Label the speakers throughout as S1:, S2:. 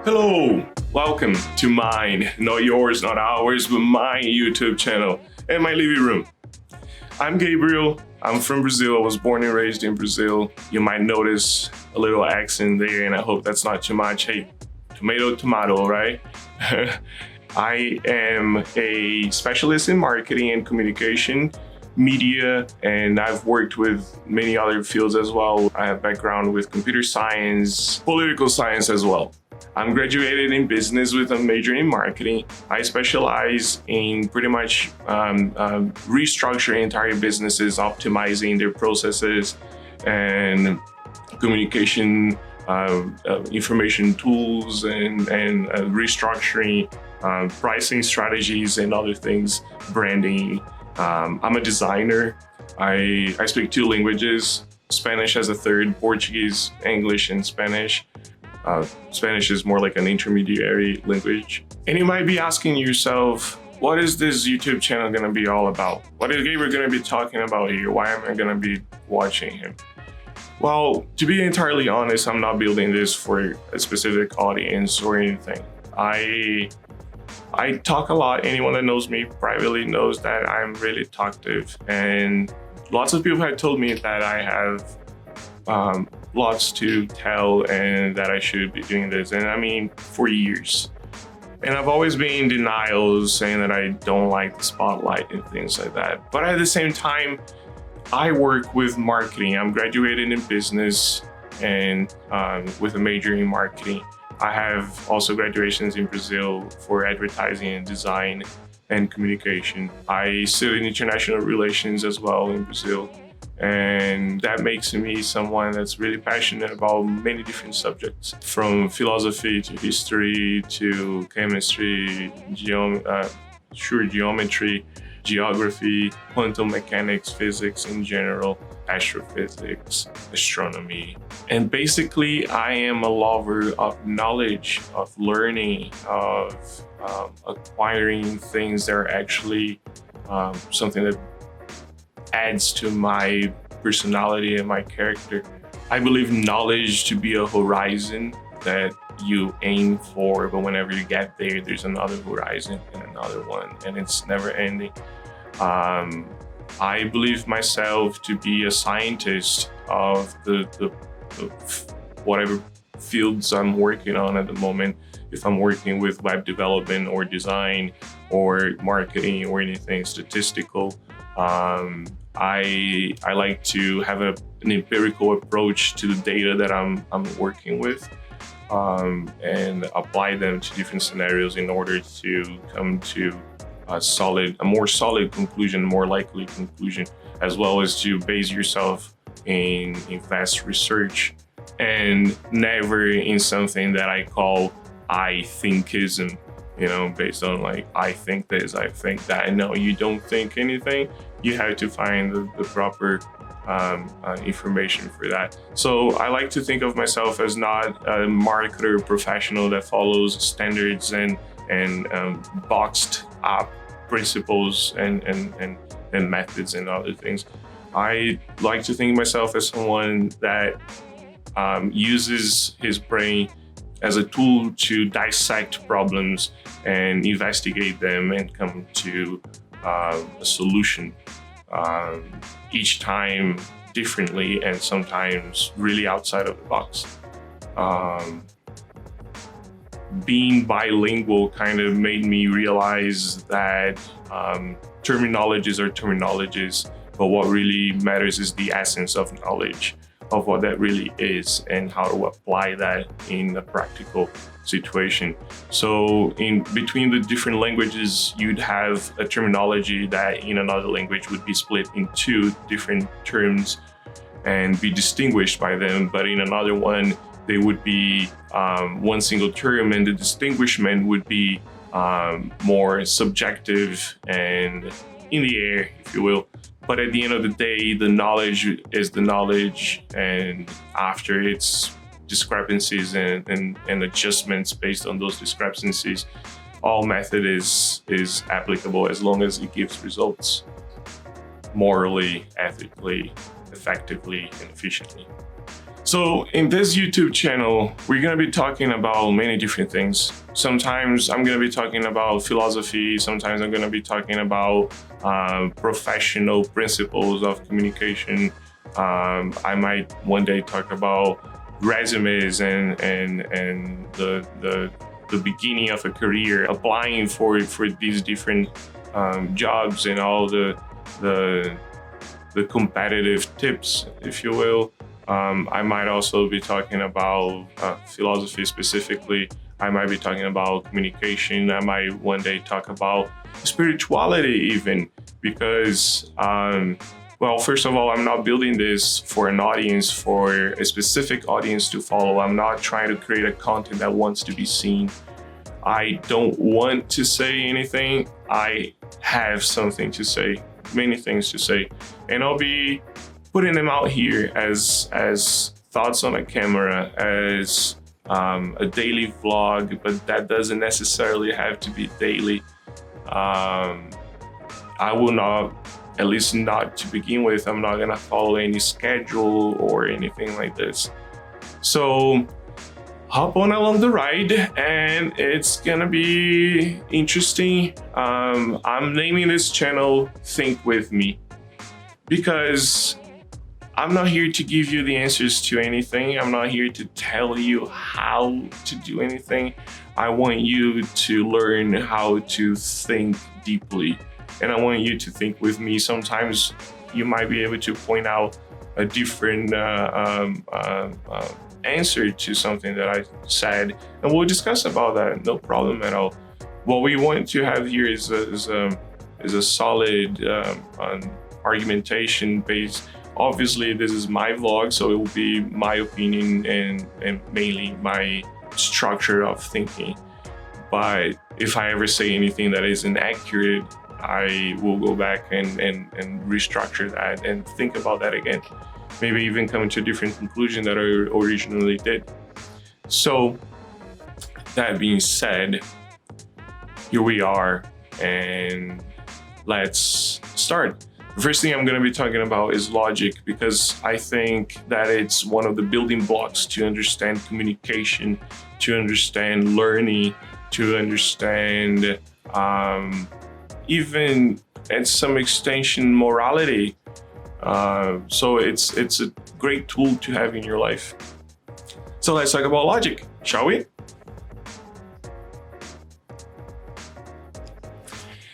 S1: Hello, welcome to mine, not yours, not ours, but my YouTube channel and my living room. I'm Gabriel, I'm from Brazil, I was born and raised in Brazil. You might notice a little accent there and I hope that's not too much. Hey, tomato, right? I am a specialist in marketing and communication, media, and I've worked with many other fields as well. I have background with computer science, political science as well. I'm graduated in business with a major in marketing. I specialize in pretty much restructuring entire businesses, optimizing their processes and communication, information tools and restructuring, pricing strategies and other things, branding. I'm a designer. I speak 2 languages, Spanish as a third, Portuguese, English, and Spanish. Spanish is more like an intermediary language. And you might be asking yourself, what is this YouTube channel going to be all about? What is Gabriel going to be talking about here? Why am I going to be watching him? Well, to be entirely honest, I'm not building this for a specific audience or anything. I talk a lot. Anyone that knows me privately knows that I'm really talkative. And lots of people have told me that I have lots to tell and that I should be doing this. And I mean, for years. And I've always been in denial, saying that I don't like the spotlight and things like that. But at the same time, I work with marketing. I'm graduated in business and with a major in marketing. I have also graduations in Brazil for advertising and design and communication. I studied international relations as well in Brazil. And that makes me someone that's really passionate about many different subjects, from philosophy to history to chemistry, geometry, geography, quantum mechanics, physics in general, astrophysics, astronomy. And basically, I am a lover of knowledge, of learning, of acquiring things that are actually something that adds to my personality and my character. I believe knowledge to be a horizon that you aim for, but whenever you get there, there's another horizon and another one, and it's never ending. I believe myself to be a scientist of the whatever fields I'm working on at the moment. If I'm working with web development or design or marketing or anything statistical, I like to have an empirical approach to the data that I'm working with, and apply them to different scenarios in order to come to a more solid conclusion, more likely conclusion, as well as to base yourself in fast research and never in something that I call I thinkism. Based on like, I think this, I think that. No, you don't think anything. You have to find the proper information for that. So I like to think of myself as not a marketer professional that follows standards and boxed up principles and methods and other things. I like to think of myself as someone that uses his brain as a tool to dissect problems and investigate them and come to a solution, each time differently and sometimes really outside of the box. Being bilingual kind of made me realize that terminologies are terminologies, but what really matters is the essence of knowledge, of what that really is and how to apply that in a practical situation. So in between the different languages, you'd have a terminology that in another language would be split into different terms and be distinguished by them, but in another one, they would be one single term, and the distinguishment would be more subjective and in the air, if you will. But at the end of the day, the knowledge is the knowledge, and after its discrepancies and adjustments based on those discrepancies, all method is applicable as long as it gives results morally, ethically, effectively, and efficiently. So in this YouTube channel, we're going to be talking about many different things. Sometimes I'm going to be talking about philosophy. Sometimes I'm going to be talking about professional principles of communication. I might one day talk about resumes and the beginning of a career, applying for these different jobs and all the competitive tips, if you will. I might also be talking about philosophy specifically. I might be talking about communication. I might one day talk about spirituality even, because, well, first of all, I'm not building this for an audience, for a specific audience to follow. I'm not trying to create a content that wants to be seen. I don't want to say anything. I have something to say, many things to say, and I'll be putting them out here as thoughts on a camera, as a daily vlog, but that doesn't necessarily have to be daily. I will not, at least not to begin with, I'm not gonna follow any schedule or anything like this. So hop on along the ride and it's gonna be interesting. I'm naming this channel Think With Me because I'm not here to give you the answers to anything. I'm not here to tell you how to do anything. I want you to learn how to think deeply, and I want you to think with me. Sometimes you might be able to point out a different answer to something that I said, and we'll discuss about that. No problem at all. What we want to have here is a solid argumentation based. Obviously, this is my vlog, so it will be my opinion and mainly my structure of thinking. But if I ever say anything that isn't accurate, I will go back and restructure that and think about that again. Maybe even come to a different conclusion that I originally did. So that being said, here we are, and let's start. The first thing I'm going to be talking about is logic, because I think that it's one of the building blocks to understand communication, to understand learning, to understand even at some extension morality. So it's a great tool to have in your life. So let's talk about logic, shall we?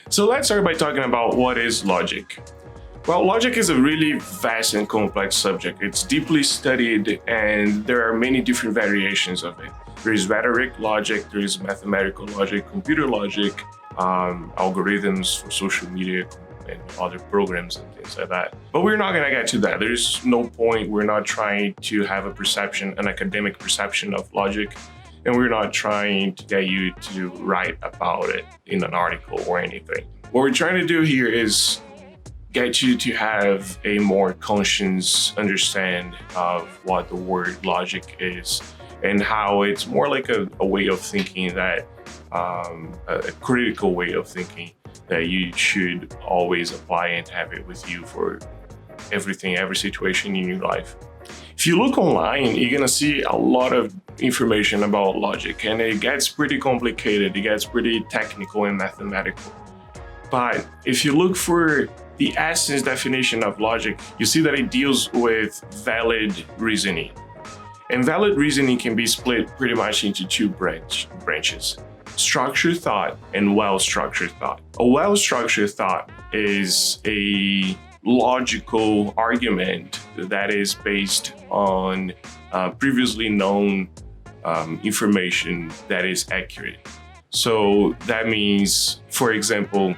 S1: So let's start by talking about what is logic. Well, logic is a really vast and complex subject. It's deeply studied and there are many different variations of it. There is rhetoric logic, there is mathematical logic, computer logic, algorithms for social media and other programs and things like that. But we're not gonna get to that. There's no point. We're not trying to have a perception, an academic perception of logic, and we're not trying to get you to write about it in an article or anything. What we're trying to do here is get you to have a more conscious understand of what the word logic is and how it's more like a way of thinking that, a critical way of thinking that you should always apply and have it with you for everything, every situation in your life. If you look online, you're gonna see a lot of information about logic, and it gets pretty complicated, it gets pretty technical and mathematical. But if you look for the essence definition of logic, you see that it deals with valid reasoning. And valid reasoning can be split pretty much into two branches: structured thought and well-structured thought. A well-structured thought is a logical argument that is based on previously known information that is accurate. So that means, for example,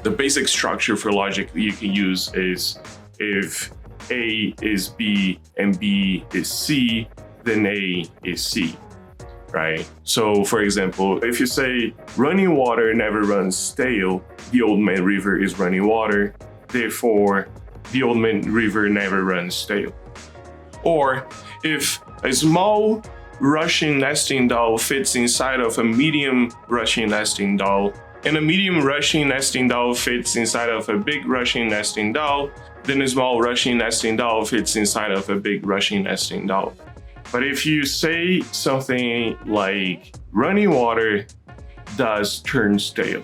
S1: the basic structure for logic that you can use is if A is B and B is C, then A is C, right? So for example, if you say running water never runs stale, the Old Man River is running water, therefore the Old Man River never runs stale. Or if a small Russian nesting doll fits inside of a medium Russian nesting doll, And a medium Russian nesting doll fits inside of a big Russian nesting doll. Then a small Russian nesting doll fits inside of a big Russian nesting doll. But if you say something like running water does turn stale,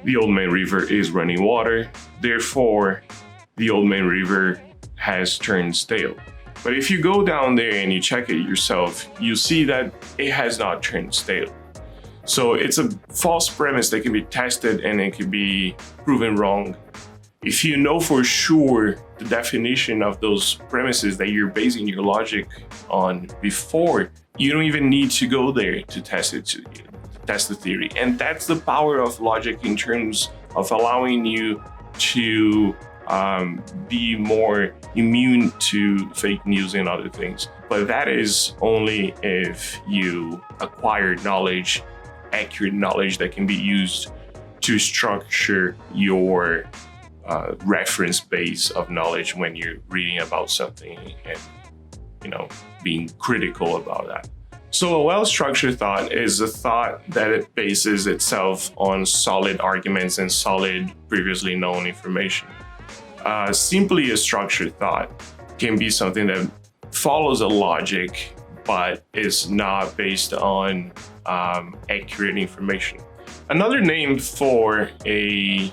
S1: the Old Man River is running water, therefore the Old Man River has turned stale. But if you go down there and you check it yourself, you see that it has not turned stale. So it's a false premise that can be tested and it can be proven wrong. If you know for sure the definition of those premises that you're basing your logic on before, you don't even need to go there to test it, to test the theory. And that's the power of logic in terms of allowing you to be more immune to fake news and other things. But that is only if you acquire knowledge, accurate knowledge that can be used to structure your reference base of knowledge when you're reading about something and, being critical about that. So a well-structured thought is a thought that it bases itself on solid arguments and solid previously known information. Simply a structured thought can be something that follows a logic but is not based on accurate information. Another name for a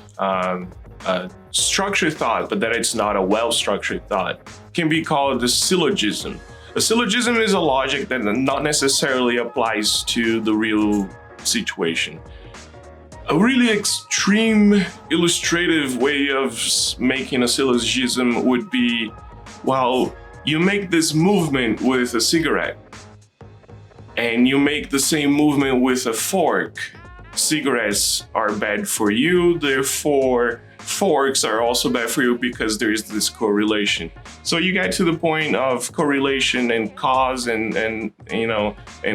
S1: structured thought, but that it's not a well-structured thought, can be called the syllogism. A syllogism is a logic that not necessarily applies to the real situation. A really extreme illustrative way of making a syllogism would be, well, you make this movement with a cigarette, and you make the same movement with a fork. Cigarettes are bad for you, therefore forks are also bad for you because there is this correlation. So you get to the point of correlation and cause and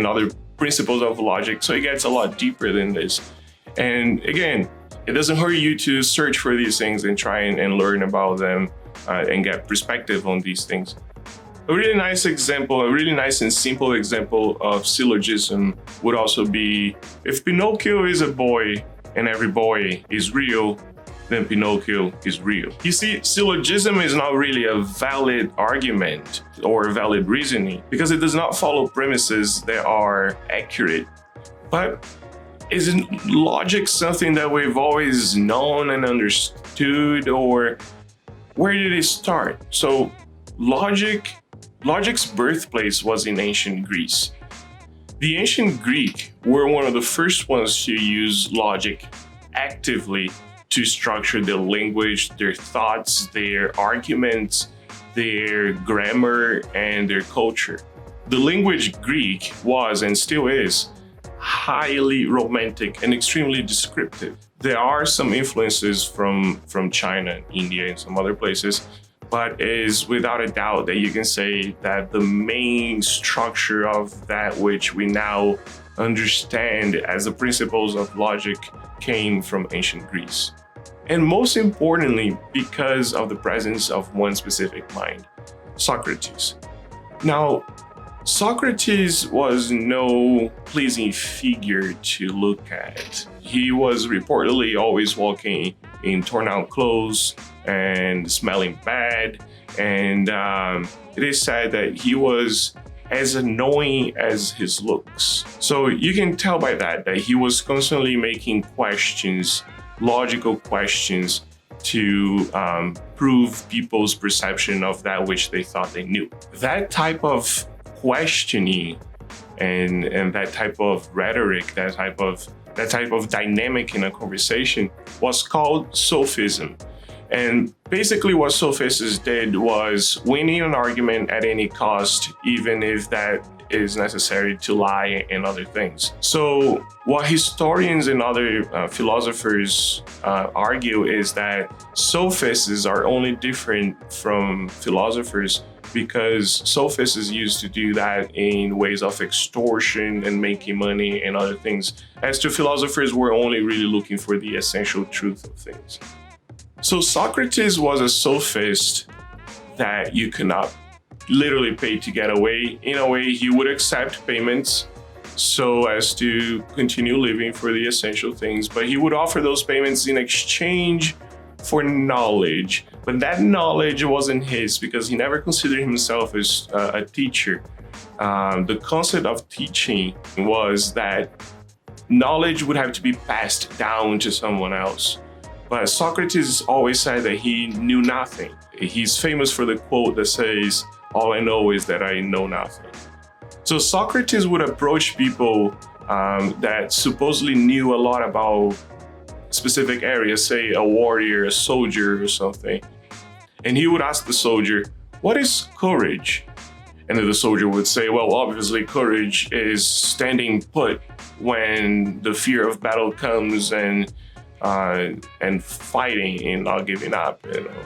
S1: other principles of logic. So it gets a lot deeper than this. And again, it doesn't hurt you to search for these things and try and learn about them and get perspective on these things. A really nice example, a really nice and simple example of syllogism would also be, if Pinocchio is a boy and every boy is real, then Pinocchio is real. You see, syllogism is not really a valid argument or valid reasoning because it does not follow premises that are accurate. But isn't logic something that we've always known and understood, or where did it start? So logic's birthplace was in ancient Greece. The ancient Greek were one of the first ones to use logic actively to structure their language, their thoughts, their arguments, their grammar, and their culture. The language Greek was and still is highly romantic and extremely descriptive. There are some influences from China, India, and some other places, but it is without a doubt that you can say that the main structure of that which we now understand as the principles of logic came from ancient Greece. And most importantly, because of the presence of one specific mind, Socrates. Now, Socrates was no pleasing figure to look at. He was reportedly always walking in torn out clothes and smelling bad. And it is said that he was as annoying as his looks. So you can tell by that he was constantly making questions, logical questions, to prove people's perception of that which they thought they knew. That type of questioning and that type of rhetoric, that type of dynamic in a conversation was called sophism. And basically what sophists did was winning an argument at any cost, even if that is necessary to lie and other things. So what historians and other philosophers argue is that sophists are only different from philosophers because sophists used to do that in ways of extortion and making money and other things, as to philosophers were only really looking for the essential truth of things. So Socrates was a sophist that you could not literally pay to get away. In a way, he would accept payments so as to continue living for the essential things. But he would offer those payments in exchange for knowledge. But that knowledge wasn't his because he never considered himself as a teacher. The concept of teaching was that knowledge would have to be passed down to someone else. But Socrates always said that he knew nothing. He's famous for the quote that says, "All I know is that I know nothing." So Socrates would approach people that supposedly knew a lot about specific areas, say a warrior, a soldier or something. And he would ask the soldier, "What is courage?" And then the soldier would say, "Well, obviously courage is standing put when the fear of battle comes and fighting and not giving up, you know."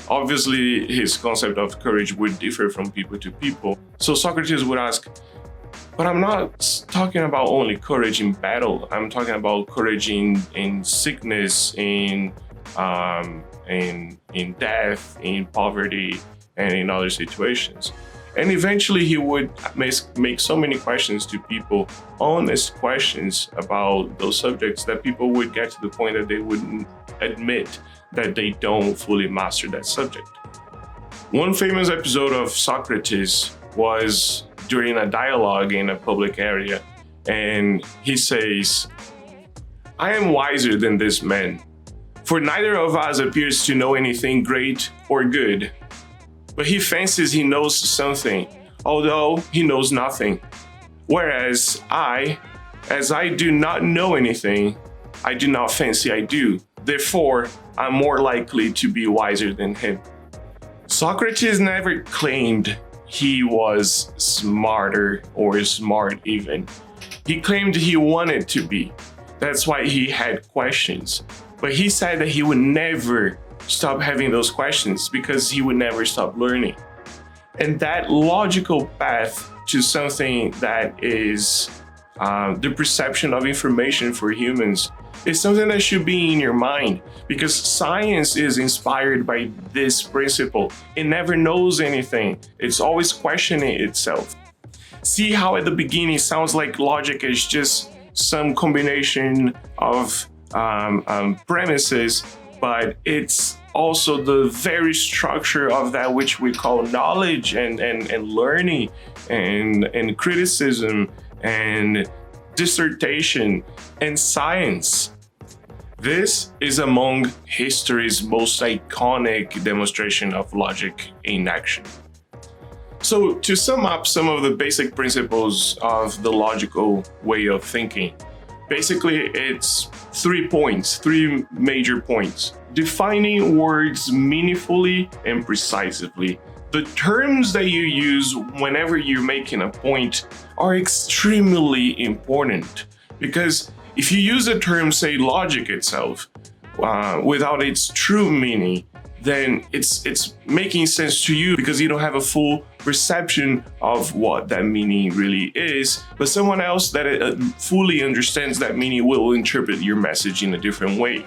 S1: Obviously, his concept of courage would differ from people to people. So Socrates would ask, "But I'm not talking about only courage in battle. I'm talking about courage in sickness, in death, in poverty, and in other situations." And eventually he would make so many questions to people, honest questions about those subjects, that people would get to the point that they wouldn't admit that they don't fully master that subject. One famous episode of Socrates was during a dialogue in a public area, and he says, "I am wiser than this man, for neither of us appears to know anything great or good. But he fancies he knows something, although he knows nothing. Whereas as I do not know anything, I do not fancy I do. Therefore, I'm more likely to be wiser than him." Socrates never claimed he was smarter or smart even. He claimed he wanted to be. That's why he had questions. But he said that he would never stop having those questions because he would never stop learning. And that logical path to something that is the perception of information for humans is something that should be in your mind, because science is inspired by this principle. It never knows anything. It's always questioning itself. See how at the beginning it sounds like logic is just some combination of premises, but it's also the very structure of that which we call knowledge and learning and criticism and dissertation and science. This is among history's most iconic demonstration of logic in action. So to sum up some of the basic principles of the logical way of thinking, basically it's 3 points, 3 major points. Defining words meaningfully and precisely. The terms that you use whenever you're making a point are extremely important, because if you use a term, say logic itself, without its true meaning, then it's making sense to you because you don't have a full perception of what that meaning really is. But someone else that fully understands that meaning will interpret your message in a different way.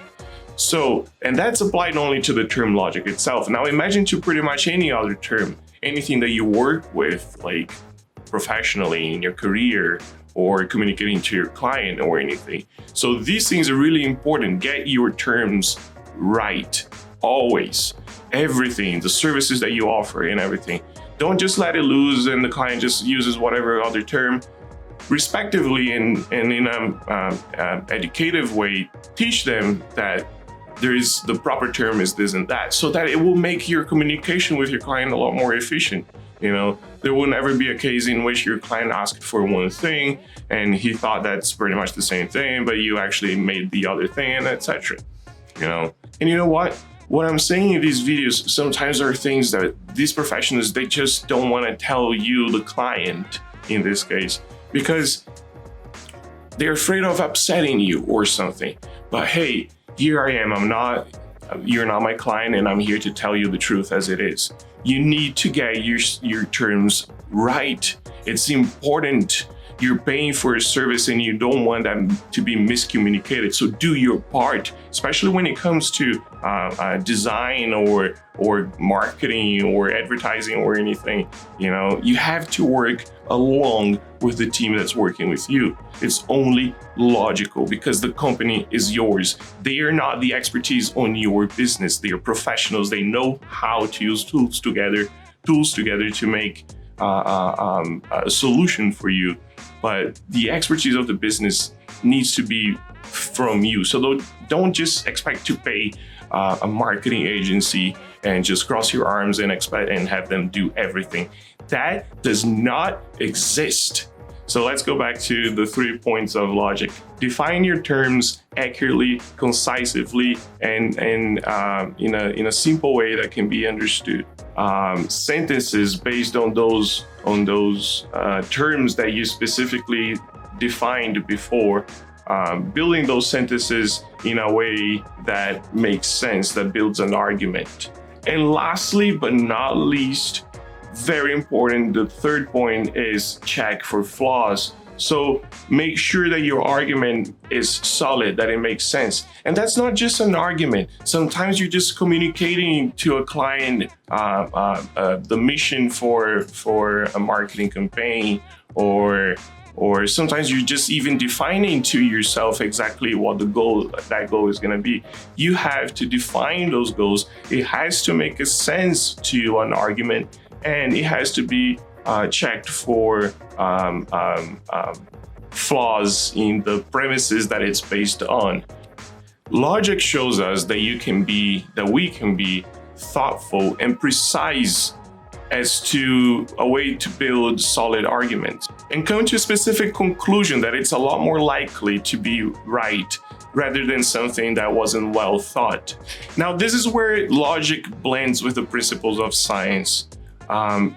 S1: So, and that's applied only to the term logic itself. Now imagine to pretty much any other term, anything that you work with, like professionally in your career or communicating to your client or anything. So these things are really important. Get your terms right, always. Everything, the services that you offer and everything. Don't just let it loose and the client just uses whatever other term. Respectively and in an educative way, teach them that the proper term is this and that, so that it will make your communication with your client a lot more efficient. You know, there will never be a case in which your client asked for one thing and he thought that's pretty much the same thing, but you actually made the other thing, etc. You know, and you know what I'm saying in these videos sometimes are things that these professionals, they just don't want to tell you, the client in this case, because they're afraid of upsetting you or something. But hey, here I am, you're not my client, and I'm here to tell you the truth as it is. You need to get your terms right. It's important you're paying for a service and you don't want them to be miscommunicated. So do your part, especially when it comes to design or marketing or advertising or anything. You have to work along with the team that's working with you. It's only logical because the company is yours. They are not the expertise on your business. They are professionals. They know how to use tools together to make a solution for you. But the expertise of the business needs to be from you. So don't just expect to pay a marketing agency and just cross your arms and expect and have them do everything. That does not exist. So let's go back to the 3 points of logic. Define your terms accurately, concisely, and in a simple way that can be understood. Sentences based on those terms that you specifically defined before. Building those sentences in a way that makes sense, that builds an argument. And lastly, but not least, very important, the third point is check for flaws. So make sure that your argument is solid, that it makes sense. And that's not just an argument. Sometimes you're just communicating to a client the mission for a marketing campaign, or sometimes you're just even defining to yourself exactly what that goal is going to be. You have to define those goals. It has to make a sense to an argument, and it has to be checked for flaws in the premises that it's based on. Logic shows us that we can be thoughtful and precise as to a way to build solid arguments and come to a specific conclusion that it's a lot more likely to be right rather than something that wasn't well thought. Now, this is where logic blends with the principles of science.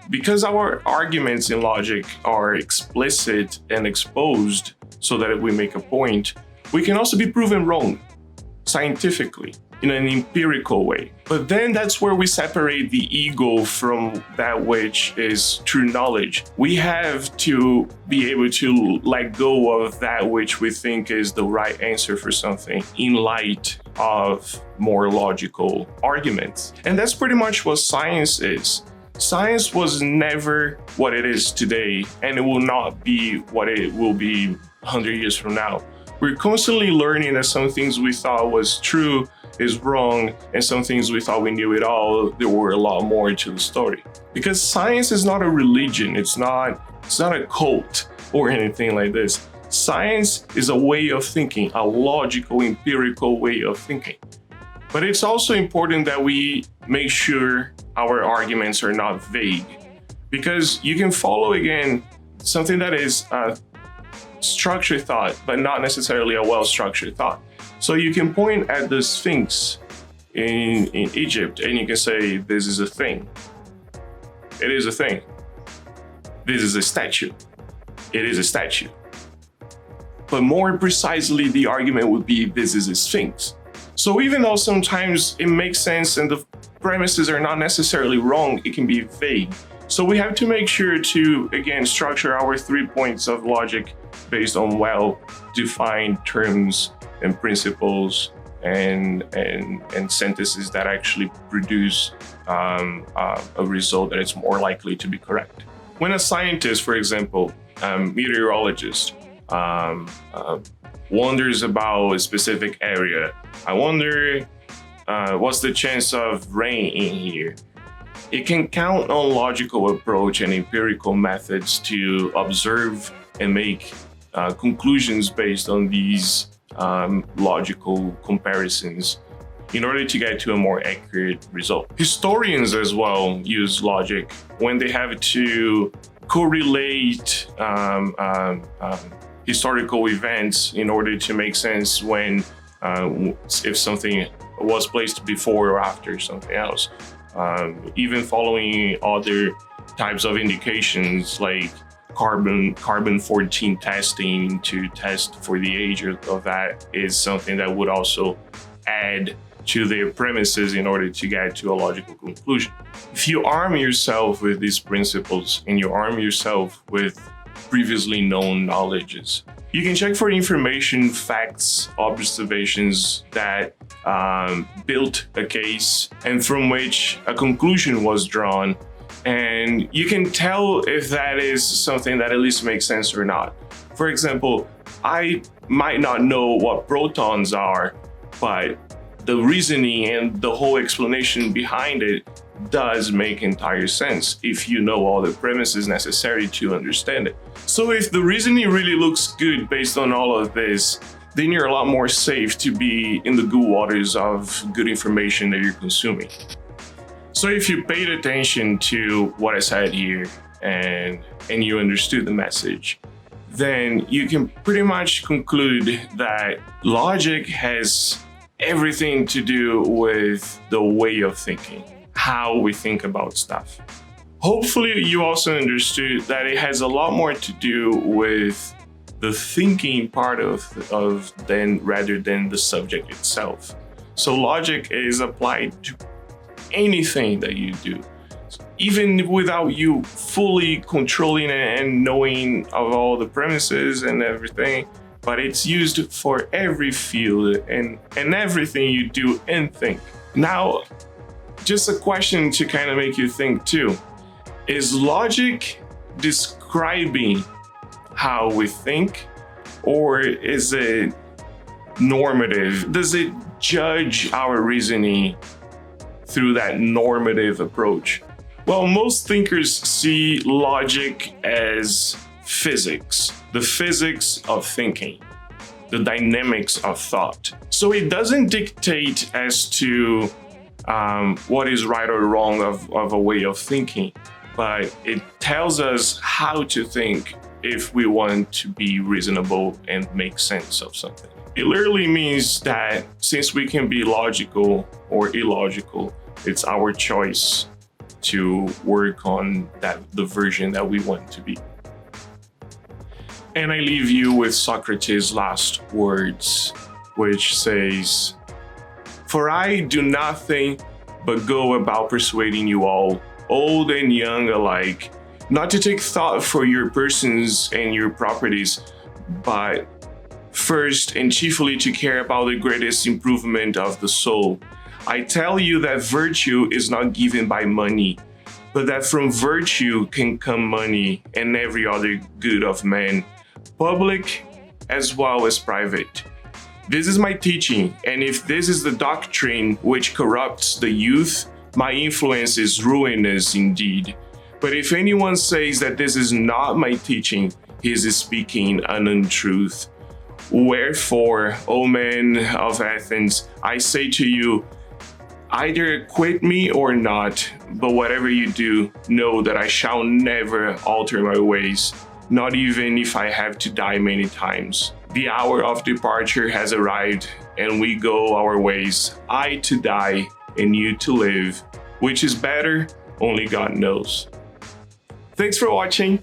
S1: Because our arguments in logic are explicit and exposed so that we make a point, we can also be proven wrong scientifically in an empirical way. But then that's where we separate the ego from that which is true knowledge. We have to be able to let go of that which we think is the right answer for something in light of more logical arguments. And that's pretty much what science is. Science was never what it is today, and it will not be what it will be 100 years from now. We're constantly learning that some things we thought was true is wrong, and some things we thought we knew it all, there were a lot more to the story. Because science is not a religion, it's not a cult or anything like this. Science is a way of thinking, a logical, empirical way of thinking. But it's also important that we make sure our arguments are not vague, because you can follow, again, something that is a structured thought, but not necessarily a well-structured thought. So you can point at the Sphinx in Egypt and you can say, this is a thing. It is a thing. This is a statue. It is a statue. But more precisely, the argument would be, this is a Sphinx. So even though sometimes it makes sense and the premises are not necessarily wrong, it can be vague. So we have to make sure to, again, structure our 3 points of logic based on well-defined terms and principles and sentences that actually produce a result that is more likely to be correct. When a scientist, for example, meteorologist, wonders about a specific area, I wonder what's the chance of rain in here? It can count on logical approach and empirical methods to observe and make conclusions based on these logical comparisons in order to get to a more accurate result. Historians as well use logic when they have to correlate historical events in order to make sense when if something was placed before or after something else. Even following other types of indications like carbon-14 testing to test for the age of that is something that would also add to their premises in order to get to a logical conclusion. If you arm yourself with these principles and you arm yourself with previously known knowledges. You can check for information, facts, observations that built a case and from which a conclusion was drawn. And you can tell if that is something that at least makes sense or not. For example, I might not know what protons are, but the reasoning and the whole explanation behind it does make entire sense if you know all the premises necessary to understand it. So if the reasoning really looks good based on all of this, then you're a lot more safe to be in the good waters of good information that you're consuming. So if you paid attention to what I said here and you understood the message, then you can pretty much conclude that logic has everything to do with the way of thinking, how we think about stuff. Hopefully you also understood that it has a lot more to do with the thinking part rather than the subject itself. So logic is applied to anything that you do, even without you fully controlling and knowing of all the premises and everything, but it's used for every field and everything you do and think. Now, just a question to kind of make you think too. Is logic describing how we think, or is it normative? Does it judge our reasoning through that normative approach? Well, most thinkers see logic as physics, the physics of thinking, the dynamics of thought. So it doesn't dictate as to what is right or wrong of a way of thinking, but it tells us how to think if we want to be reasonable and make sense of something. It literally means that since we can be logical or illogical, it's our choice to work on the version that we want to be. And I leave you with Socrates' last words, which says, "For I do nothing but go about persuading you all, old and young alike, not to take thought for your persons and your properties, but first and chiefly to care about the greatest improvement of the soul. I tell you that virtue is not given by money, but that from virtue can come money and every other good of man, public as well as private. This is my teaching, and if this is the doctrine which corrupts the youth, my influence is ruinous indeed. But if anyone says that this is not my teaching, he is speaking an untruth. Wherefore, O men of Athens, I say to you, either quit me or not, but whatever you do, know that I shall never alter my ways, not even if I have to die many times. The hour of departure has arrived, and we go our ways, I to die and you to live. Which is better, only God knows." Thanks for watching.